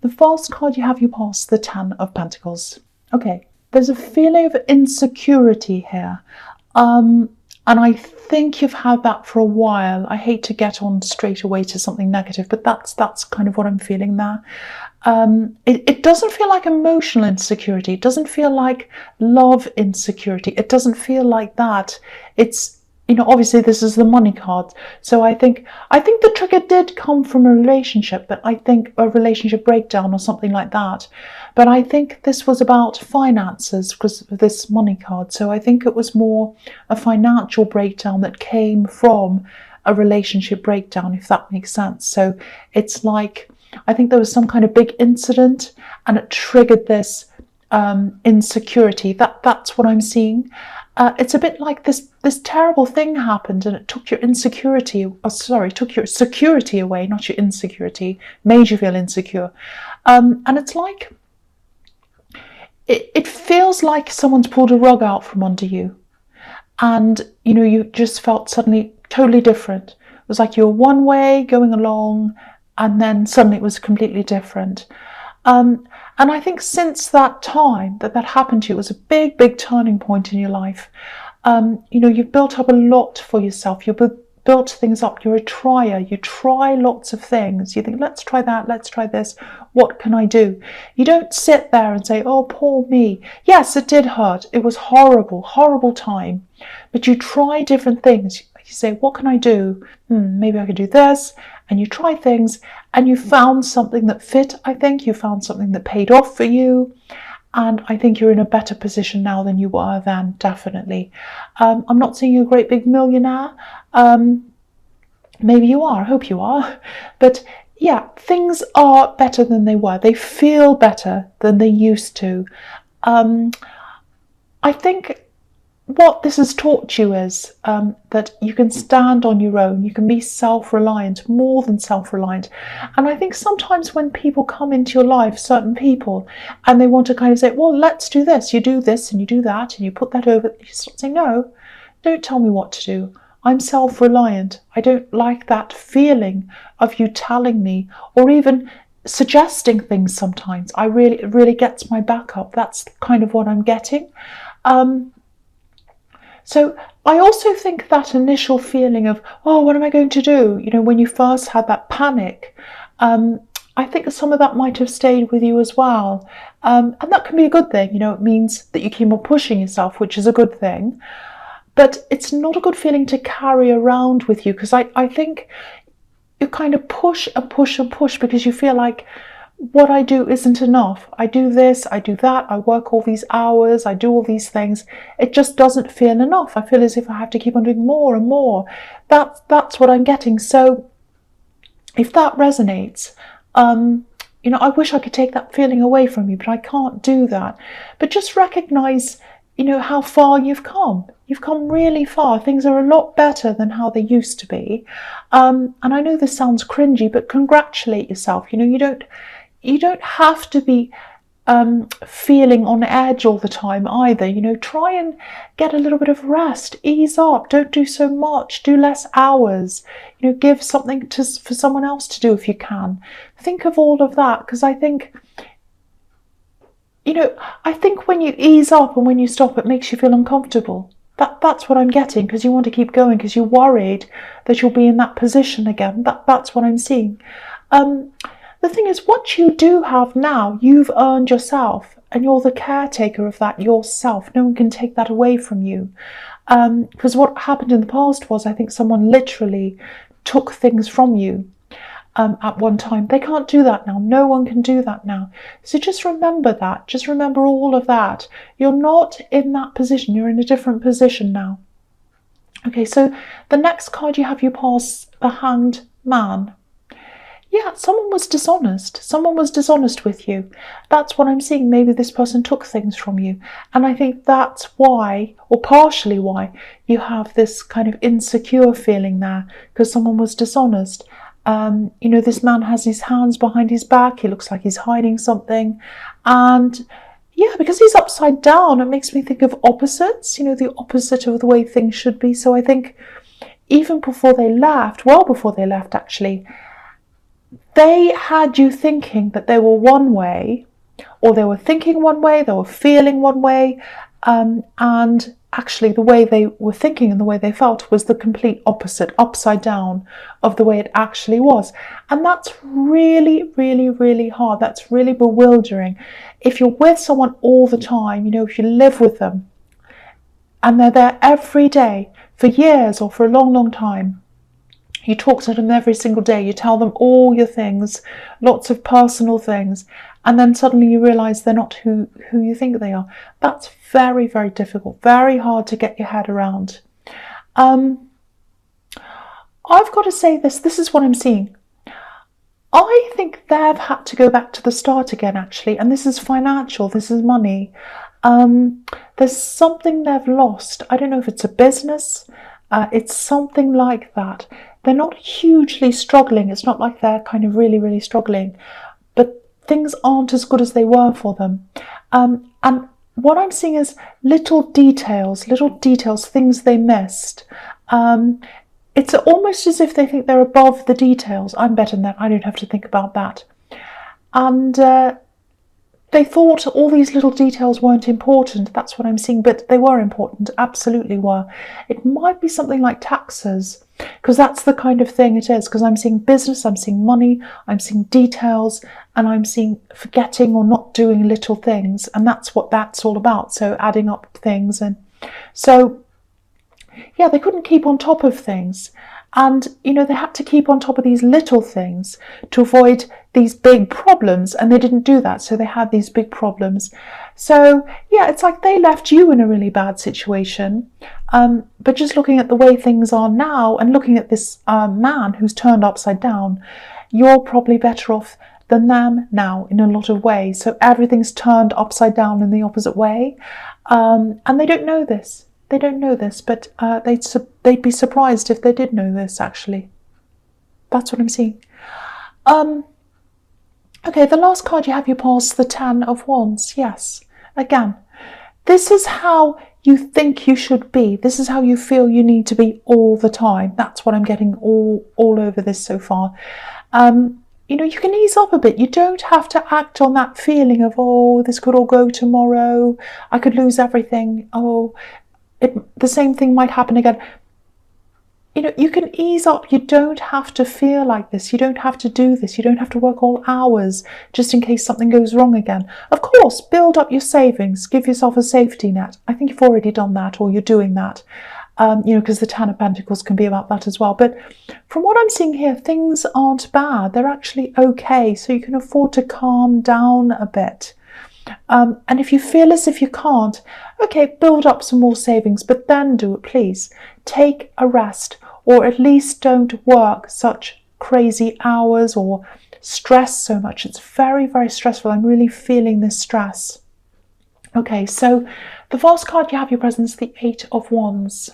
The first card you have, you pass the Ten of Pentacles. Okay, there's a feeling of insecurity here. And I think you've had that for a while. I hate to get on straight away to something negative, but that's kind of what I'm feeling there. It doesn't feel like emotional insecurity. It doesn't feel like love insecurity. It doesn't feel like that. It's, obviously this is the money card. So I think the trigger did come from a relationship, but I think a relationship breakdown or something like that. But I think this was about finances because of this money card. So I think it was more a financial breakdown that came from a relationship breakdown, if that makes sense. So it's like, I think there was some kind of big incident and it triggered this insecurity. That's what I'm seeing. It's a bit like this terrible thing happened and it took your insecurity, took your security away, not your insecurity, made you feel insecure. And it's like, it feels like someone's pulled a rug out from under you. And, you just felt suddenly totally different. It was like you were one way going along and then suddenly it was completely different. And I think since that time that happened to you, it was a big, big turning point in your life. You've built up a lot for yourself. You've built things up. You're a trier. You try lots of things. You think, let's try that. Let's try this. What can I do? You don't sit there and say, oh, poor me. Yes, it did hurt. It was horrible, horrible time. But you try different things. You say, what can I do? Maybe I could do this. And you try things and you found something that fit, I think. You found something that paid off for you. And I think you're in a better position now than you were then, definitely. I'm not saying you're a great big millionaire. Maybe you are. I hope you are. But yeah, things are better than they were. They feel better than they used to. I think what this has taught you is that you can stand on your own. You can be self-reliant, more than self-reliant. And I think sometimes when people come into your life, certain people, and they want to kind of say, well, let's do this. You do this and you do that and you put that over. You start saying, no, don't tell me what to do. I'm self-reliant. I don't like that feeling of you telling me or even suggesting things sometimes. It really gets my back up. That's kind of what I'm getting. So I also think that initial feeling of, oh, what am I going to do? When you first had that panic, I think some of that might have stayed with you as well. And that can be a good thing. It means that you keep on pushing yourself, which is a good thing. But it's not a good feeling to carry around with you because I think you kind of push and push and push because you feel like what I do isn't enough. I do this, I do that, I work all these hours, I do all these things. It just doesn't feel enough. I feel as if I have to keep on doing more and more. That's what I'm getting. So if that resonates, I wish I could take that feeling away from you, but I can't do that. But just recognize, how far you've come. You've come really far. Things are a lot better than how they used to be. And I know this sounds cringy, but congratulate yourself. You don't have to be feeling on edge all the time either. Try and get a little bit of rest, ease up, don't do so much, do less hours, give something for someone else to do if you can. Think of all of that, because I think when you ease up and when you stop, it makes you feel uncomfortable. That's what I'm getting, because you want to keep going, because you're worried that you'll be in that position again. That's what I'm seeing. The thing is, what you do have now, you've earned yourself, and you're the caretaker of that yourself. No one can take that away from you. Because what happened in the past was, I think someone literally took things from you at one time. They can't do that now. No one can do that now. So just remember that. Just remember all of that. You're not in that position. You're in a different position now. Okay, so the next card you have, you pass the Hanged Man. Yeah, someone was dishonest. Someone was dishonest with you. That's what I'm seeing. Maybe this person took things from you. And I think that's why, or partially why, you have this kind of insecure feeling there, because someone was dishonest. This man has his hands behind his back. He looks like he's hiding something. And yeah, because he's upside down, it makes me think of opposites, the opposite of the way things should be. So I think even before they left, well before they left actually, they had you thinking that they were one way, or they were thinking one way, they were feeling one way, and actually the way they were thinking and the way they felt was the complete opposite, upside down of the way it actually was. And that's really, really, really hard. That's really bewildering. If you're with someone all the time, you know, if you live with them and they're there every day for years or for a long, long time, you talk to them every single day, you tell them all your things, lots of personal things, and then suddenly you realise they're not who you think they are. That's very, very difficult, very hard to get your head around. I've got to say this is what I'm seeing. I think they've had to go back to the start again, actually, and this is financial, this is money. There's something they've lost. I don't know if it's a business, it's something like that. They're not hugely struggling. It's not like they're kind of really, really struggling, but things aren't as good as they were for them. And what I'm seeing is little details, things they missed. It's almost as if they think they're above the details. I'm better than that. I don't have to think about that. And they thought all these little details weren't important. That's what I'm seeing, but they were important, absolutely were. It might be something like taxes, because that's the kind of thing it is, because I'm seeing business, I'm seeing money, I'm seeing details, and I'm seeing forgetting or not doing little things, and that's what that's all about. So adding up things, and so yeah, they couldn't keep on top of things. And, you know, they had to keep on top of these little things to avoid these big problems. And they didn't do that. So they had these big problems. So, yeah, it's like they left you in a really bad situation. But just looking at the way things are now and looking at this man who's turned upside down, you're probably better off than them now in a lot of ways. So everything's turned upside down in the opposite way. And they don't know this. They don't know this, but they'd be surprised if they did know this, actually. That's what I'm seeing. Okay, the last card you have, you pass the 10 of Wands. Yes, again, this is how you think you should be. This is how you feel you need to be all the time. That's what I'm getting all over this so far. You know, you can ease up a bit. You don't have to act on that feeling of, oh, this could all go tomorrow. I could lose everything. Oh, the same thing might happen again. You know, you can ease up. You don't have to feel like this. You don't have to do this. You don't have to work all hours just in case something goes wrong again. Of course, build up your savings. Give yourself a safety net. I think you've already done that, or you're doing that. You know, because the 10 of Pentacles can be about that as well. But from what I'm seeing here, things aren't bad. They're actually okay. So you can afford to calm down a bit. And if you feel as if you can't, okay, build up some more savings, but then do it, please. Take a rest, or at least don't work such crazy hours or stress so much. It's very, very stressful. I'm really feeling this stress. Okay, so the last card you have, your presence, the 8 of Wands.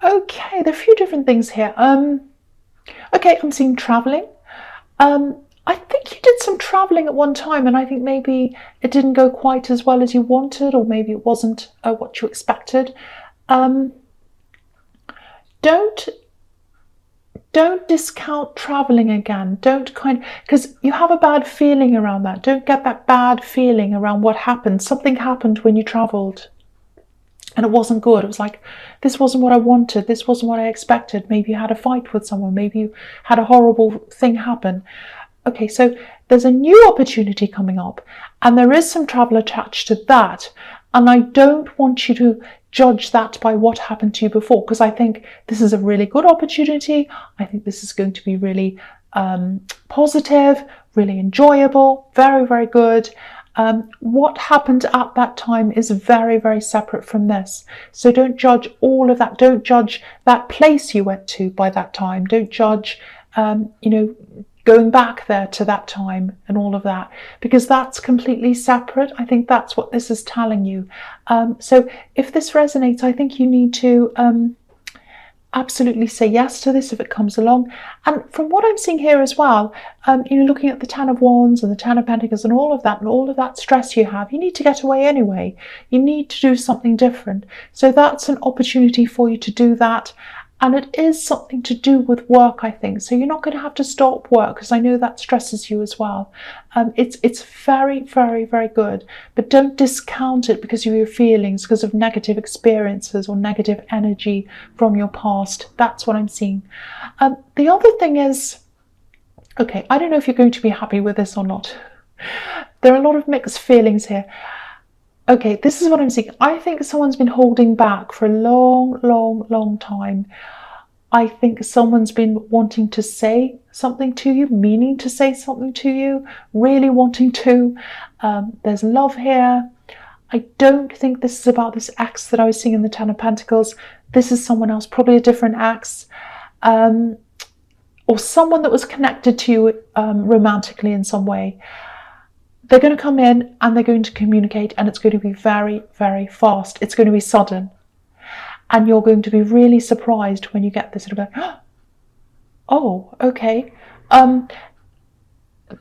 Okay, there are a few different things here. Okay, I'm seeing traveling. I think you did some travelling at one time, and I think maybe it didn't go quite as well as you wanted, or maybe it wasn't what you expected. Don't discount travelling again. Don't because you have a bad feeling around that. Don't get that bad feeling around what happened. Something happened when you travelled, and it wasn't good. It was like, this wasn't what I wanted. This wasn't what I expected. Maybe you had a fight with someone. Maybe you had a horrible thing happen. Okay, so there's a new opportunity coming up, and there is some travel attached to that. And I don't want you to judge that by what happened to you before, because I think this is a really good opportunity. I think this is going to be really positive, really enjoyable, very, very good. What happened at that time is very, very separate from this. So don't judge all of that. Don't judge that place you went to by that time. Don't judge, you know, going back there to that time and all of that, because that's completely separate. I think that's what this is telling you. So if this resonates, I think you need to absolutely say yes to this if it comes along. And from what I'm seeing here as well, you know, looking at the 10 of Wands and the 10 of Pentacles and all of that stress you have, you need to get away anyway. You need to do something different. So that's an opportunity for you to do that. And it is something to do with work, I think. So you're not going to have to stop work, because I know that stresses you as well. It's very, very, very good. But don't discount it because of your feelings, because of negative experiences or negative energy from your past. That's what I'm seeing. The other thing is, okay, I don't know if you're going to be happy with this or not. There are a lot of mixed feelings here. Okay, this is what I'm seeing. I think someone's been holding back for a long, long, long time. I think someone's been wanting to say something to you, meaning to say something to you, really wanting to. There's love here. I don't think this is about this ex that I was seeing in the Ten of Pentacles. This is someone else, probably a different ex. Or someone that was connected to you romantically in some way. They're going to come in and they're going to communicate, and it's going to be very, very fast. It's going to be sudden. And you're going to be really surprised when you get this sort of like, oh, okay.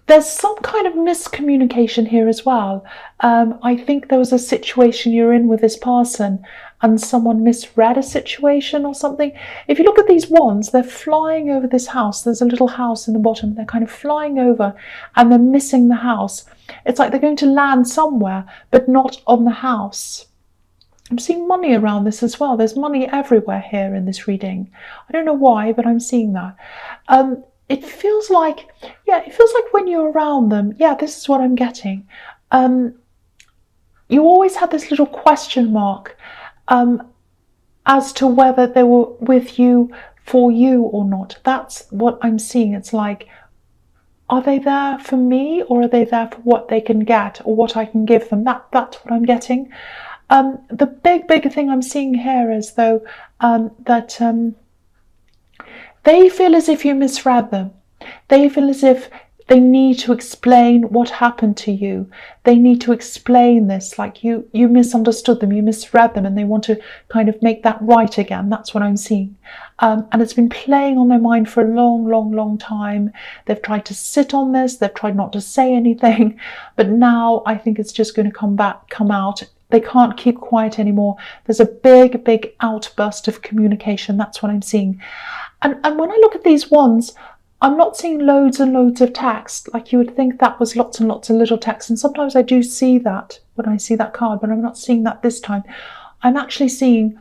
There's some kind of miscommunication here as well. I think there was a situation you're in with this person and someone misread a situation or something. If you look at these wands, they're flying over this house. There's a little house in the bottom. They're kind of flying over and they're missing the house. It's like they're going to land somewhere, but not on the house. I'm seeing money around this as well. There's money everywhere here in this reading. I don't know why, but I'm seeing that. It feels like, when you're around them, this is what I'm getting. You always had this little question mark as to whether they were with you for you or not. That's what I'm seeing. It's like, are they there for me, or are they there for what they can get or what I can give them? That's what I'm getting. The big thing I'm seeing here is, though, that they feel as if you misread them. They feel as if they need to explain what happened to you. They need to explain this, like you misunderstood them, you misread them, and they want to kind of make that right again. That's what I'm seeing. And it's been playing on their mind for a long, long, long time. They've tried to sit on this. They've tried not to say anything. But now I think it's just going to come out. They can't keep quiet anymore. There's a big outburst of communication. That's what I'm seeing. And when I look at these wands, I'm not seeing loads and loads of text. Like you would think that was lots and lots of little text. And sometimes I do see that when I see that card, but I'm not seeing that this time. I'm actually seeing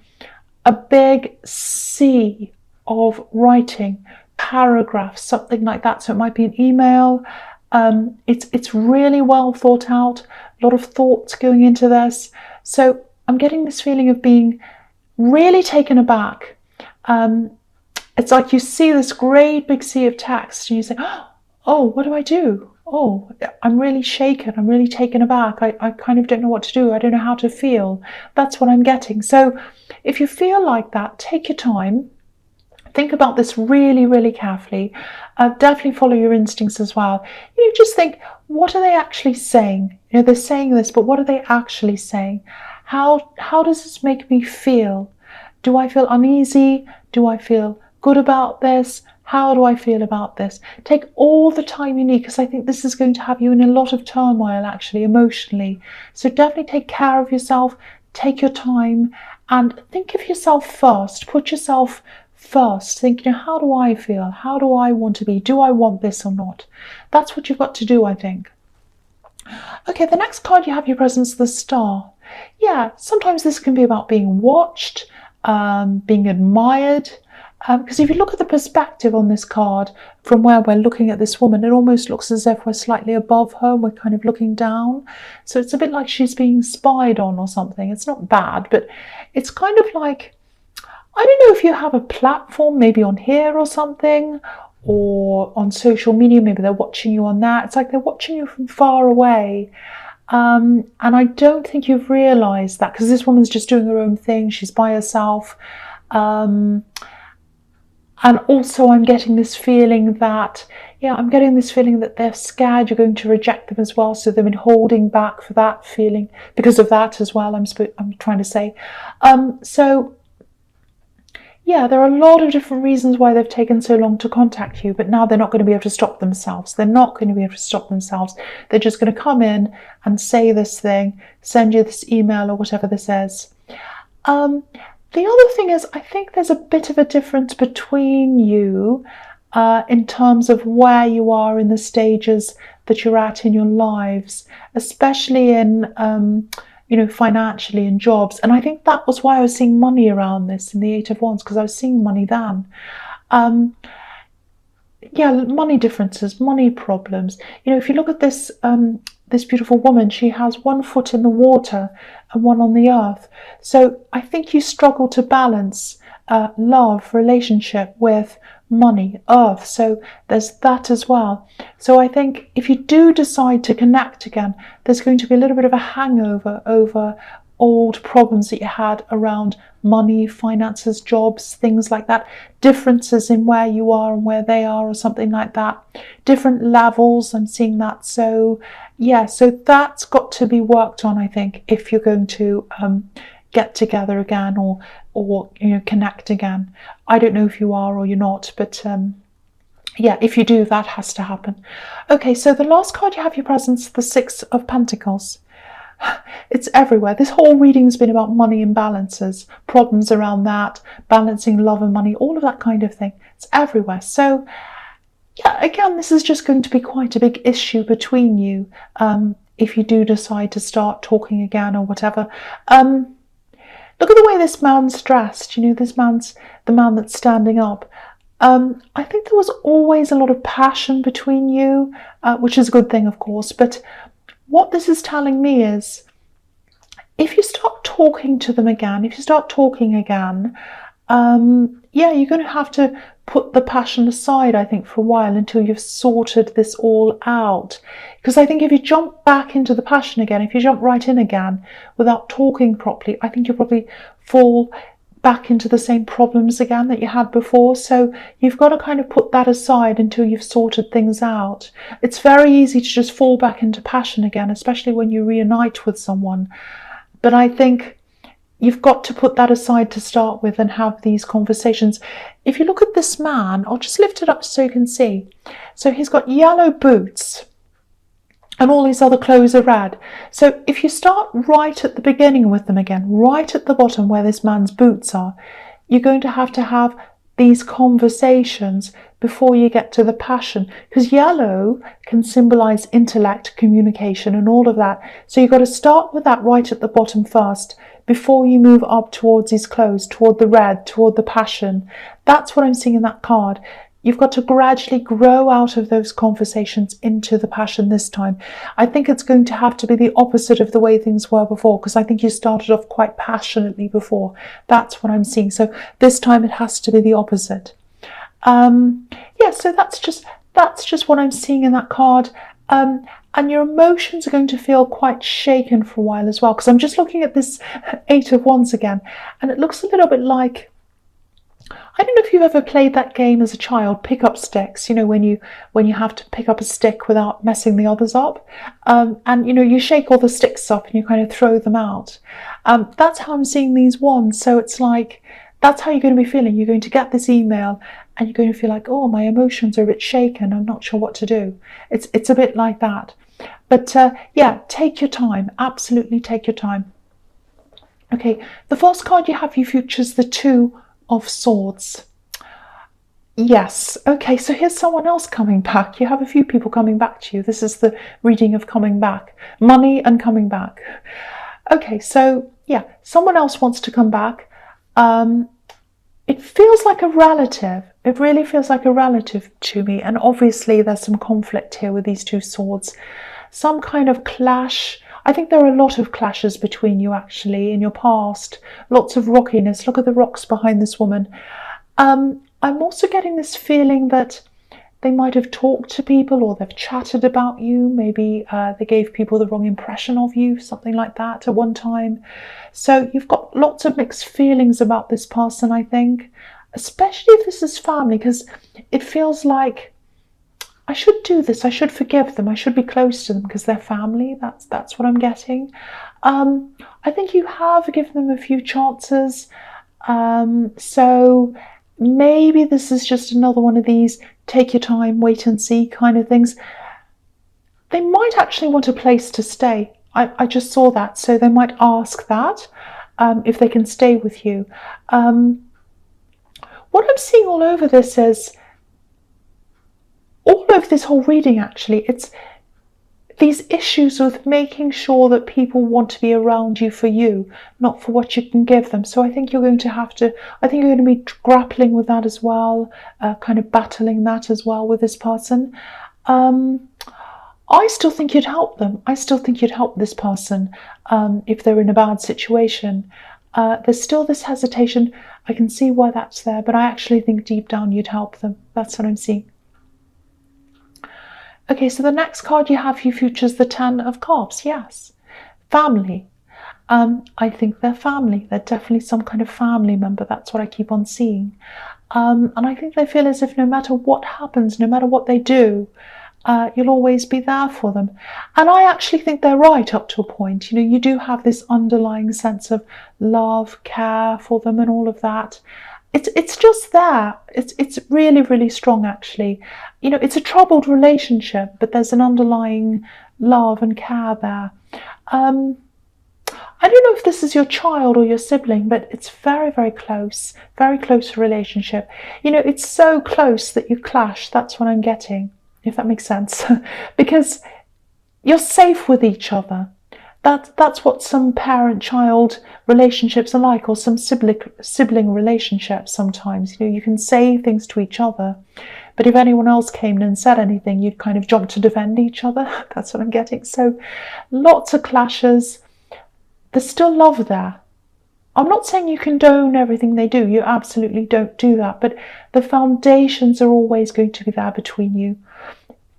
a big sea of writing, paragraphs, something like that. So it might be an email. It's really well thought out. A lot of thoughts going into this. So I'm getting this feeling of being really taken aback. It's like you see this great big sea of text and you say, oh, what do I do? Oh, I'm really shaken. I'm really taken aback. I kind of don't know what to do. I don't know how to feel. That's what I'm getting. So if you feel like that, take your time. Think about this really, really carefully. Definitely follow your instincts as well. You just think, what are they actually saying? You know, they're saying this, but what are they actually saying? How does this make me feel? Do I feel uneasy? Do I feel good about this? How do I feel about this? Take all the time you need, because I think this is going to have you in a lot of turmoil, actually, emotionally. So definitely take care of yourself, take your time, and think of yourself first. Put yourself first. Think, how do I feel? How do I want to be? Do I want this or not? That's what you've got to do, I think. Okay, the next card you have your presence, the Star. Yeah, sometimes this can be about being watched, being admired. Because if you look at the perspective on this card, from where we're looking at this woman, it almost looks as if we're slightly above her and we're kind of looking down. So it's a bit like she's being spied on or something. It's not bad, but it's kind of like, I don't know if you have a platform, maybe on here or something, or on social media, maybe they're watching you on that. It's like they're watching you from far away. And I don't think you've realised that, because this woman's just doing her own thing. She's by herself. And also I'm getting this feeling that, they're scared you're going to reject them as well. So they've been holding back for that feeling, because of that as well, I'm trying to say. So yeah, there are a lot of different reasons why they've taken so long to contact you, but now they're not going to be able to stop themselves. They're not going to be able to stop themselves. They're just going to come in and say this thing, send you this email or whatever this is. The other thing is, I think there's a bit of a difference between you in terms of where you are in the stages that you're at in your lives, especially in, financially in jobs. And I think that was why I was seeing money around this in the Eight of Wands, because I was seeing money then. Money differences, money problems. If you look at this this beautiful woman, she has one foot in the water and one on the earth. So I think you struggle to balance love, relationship with money, earth. So there's that as well. So I think if you do decide to connect again, there's going to be a little bit of a hangover over old problems that you had around money, finances, jobs, things like that, differences in where you are and where they are or something like that, different levels. I'm seeing that. So so that's got to be worked on, I think, if you're going to get together again or connect again. I don't know if you are or you're not, but if you do, that has to happen. Okay, so the last card you have your presence, the Six of Pentacles. It's everywhere. This whole reading has been about money imbalances, problems around that, balancing love and money, all of that kind of thing. It's everywhere. So again, this is just going to be quite a big issue between you if you do decide to start talking again or whatever. Look at the way this man's dressed. This man's the man that's standing up. I think there was always a lot of passion between you, which is a good thing, of course. But what this is telling me is, if you start talking to them again, if you start talking again, you're going to have to put the passion aside, I think, for a while until you've sorted this all out. Because I think if you jump back into the passion again, if you jump right in again without talking properly, I think you'll probably fall back into the same problems again that you had before. So you've got to kind of put that aside until you've sorted things out. It's very easy to just fall back into passion again, especially when you reunite with someone. But I think you've got to put that aside to start with and have these conversations. If you look at this man, I'll just lift it up so you can see. So he's got yellow boots and all his other clothes are red. So if you start right at the beginning with them again, right at the bottom where this man's boots are, you're going to have these conversations before you get to the passion, because yellow can symbolize intellect, communication and all of that. So you've got to start with that right at the bottom first before you move up towards his clothes, toward the red, toward the passion. That's what I'm seeing in that card. You've got to gradually grow out of those conversations into the passion this time. I think it's going to have to be the opposite of the way things were before, because I think you started off quite passionately before. That's what I'm seeing. So this time it has to be the opposite. So that's just what I'm seeing in that card. And your emotions are going to feel quite shaken for a while as well, because I'm just looking at this Eight of Wands again, and it looks a little bit like, I don't know if you've ever played that game as a child, pick up sticks, when you have to pick up a stick without messing the others up. And you shake all the sticks up and you kind of throw them out. That's how I'm seeing these wands. So it's like, that's how you're going to be feeling. You're going to get this email and you're going to feel like, oh, my emotions are a bit shaken. I'm not sure what to do. It's a bit like that. But take your time. Absolutely take your time. Okay, the first card you have, you features the Two of Swords. Yes, okay, so here's someone else coming back. You have a few people coming back to you. This is the reading of coming back. Money and coming back. Okay, so someone else wants to come back. It feels like a relative. It really feels like a relative to me. And obviously there's some conflict here with these two swords. Some kind of clash. I think there are a lot of clashes between you actually in your past. Lots of rockiness. Look at the rocks behind this woman. I'm also getting this feeling that they might have talked to people or they've chatted about you. Maybe they gave people the wrong impression of you, something like that at one time. So you've got lots of mixed feelings about this person, I think, especially if this is family, because it feels like I should do this, I should forgive them, I should be close to them because they're family. That's what I'm getting. I think you have given them a few chances. So maybe this is just another one of these take your time, wait and see kind of things. They might actually want a place to stay. I just saw that, so they might ask that. if they can stay with you. What I'm seeing all over this is, all over this whole reading actually, it's these issues with making sure that people want to be around you for you, not for what you can give them. So I think you're going to have to, I think you're going to be grappling with that as well, kind of battling that as well with this person. I still think you'd help them. I still think you'd help this person if they're in a bad situation. There's still this hesitation. I can see why that's there, but I actually think deep down you'd help them. That's what I'm seeing. Okay, so the next card you have for your future is the Ten of Cups. Yes, family. I think they're family. They're definitely some kind of family member. That's what I keep on seeing. And I think they feel as if no matter what happens, no matter what they do, you'll always be there for them. And I actually think they're right up to a point. You know, you do have this underlying sense of love, care for them and all of that. It's just there. It's really, really strong actually. You know, it's a troubled relationship, but there's an underlying love and care there. I don't know if this is your child or your sibling, but it's very, very close relationship. You know, it's so close that you clash. That's what I'm getting, if that makes sense. Because you're safe with each other. That's what some parent-child relationships are like, or some sibling relationships sometimes. You know, you can say things to each other, but if anyone else came in and said anything, you'd kind of jump to defend each other. That's what I'm getting. So lots of clashes. There's still love there. I'm not saying you condone everything they do. You absolutely don't do that. But the foundations are always going to be there between you.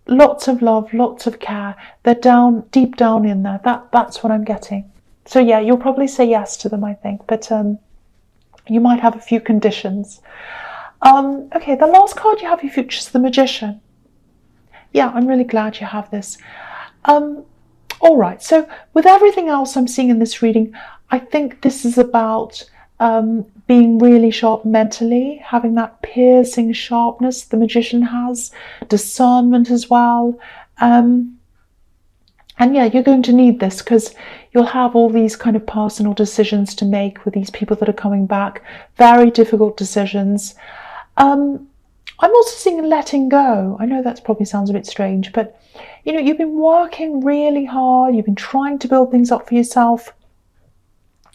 Lots of love, lots of care. They're down, deep down in there. That's what I'm getting. So yeah, you'll probably say yes to them, I think. But you might have a few conditions. Okay, the last card you have for your future is the Magician. Yeah, I'm really glad you have this. All right, so with everything else I'm seeing in this reading, I think this is about being really sharp mentally, having that piercing sharpness the Magician has, discernment as well. And yeah, you're going to need this because you'll have all these kind of personal decisions to make with these people that are coming back, very difficult decisions. I'm also seeing letting go. I know that probably sounds a bit strange, but you know, you've been working really hard. You've been trying to build things up for yourself.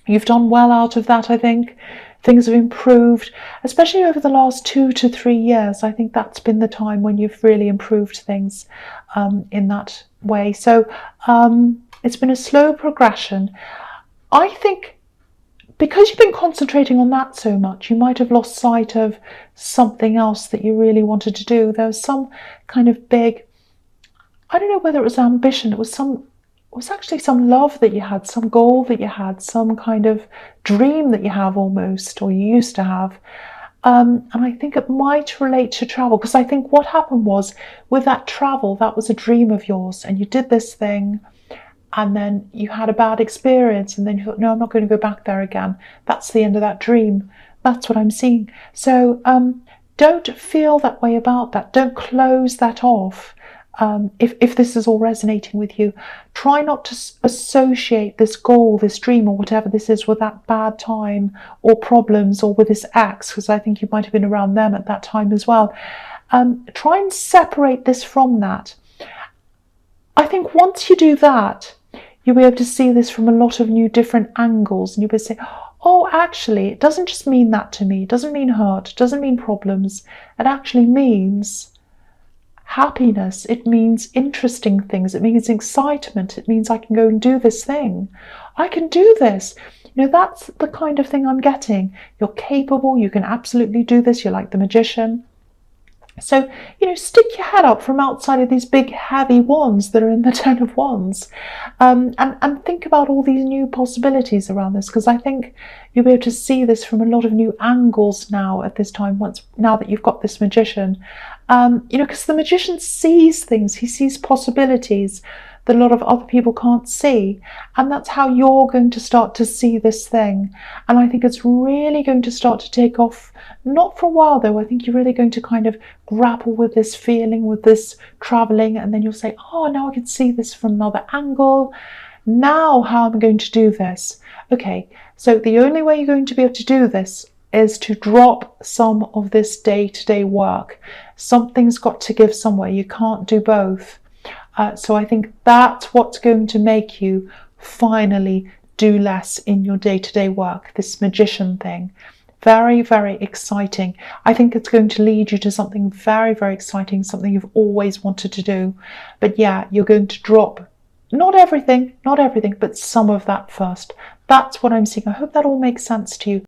You've done well out of that, I think. Things have improved, especially over the last 2 to 3 years. I think that's been the time when you've really improved things in that way. So it's been a slow progression. I think because you've been concentrating on that so much, you might have lost sight of something else that you really wanted to do. There was some kind of big, I don't know whether it was ambition, it was actually some love that you had, some goal that you had, some kind of dream that you have almost, or you used to have. And I think it might relate to travel, because I think what happened was with that travel, that was a dream of yours, and you did this thing, and then you had a bad experience, and then you thought, no, I'm not going to go back there again. That's the end of that dream. That's what I'm seeing. So don't feel that way about that. Don't close that off. If this is all resonating with you, try not to associate this goal, this dream, or whatever this is with that bad time or problems, or with this ex, because I think you might have been around them at that time as well. Try and separate this from that. I think once you do that, you'll be able to see this from a lot of new different angles, and you'll be able to say, oh, actually, it doesn't just mean that to me. It doesn't mean hurt. It doesn't mean problems. It actually means happiness. It means interesting things. It means excitement. It means I can go and do this thing. I can do this. You know, that's the kind of thing I'm getting. You're capable. You can absolutely do this. You're like the Magician. So, you know, stick your head up from outside of these big heavy wands that are in the Ten of Wands, and think about all these new possibilities around this, because I think you'll be able to see this from a lot of new angles now at this time, now that you've got this Magician. You know, because the Magician sees things, he sees possibilities that a lot of other people can't see, and that's how you're going to start to see this thing. And I think it's really going to start to take off, not for a while though. I think you're really going to kind of grapple with this feeling, with this traveling, and then you'll say, oh, now I can see this from another angle. Now how am I going to do this? Okay, so the only way you're going to be able to do this is to drop some of this day-to-day work. Something's got to give somewhere. You can't do both. So I think that's what's going to make you finally do less in your day-to-day work, this magician thing. Very, very exciting. I think it's going to lead you to something very, very exciting, something you've always wanted to do. But yeah, you're going to drop not everything, but some of that first. That's what I'm seeing. I hope that all makes sense to you.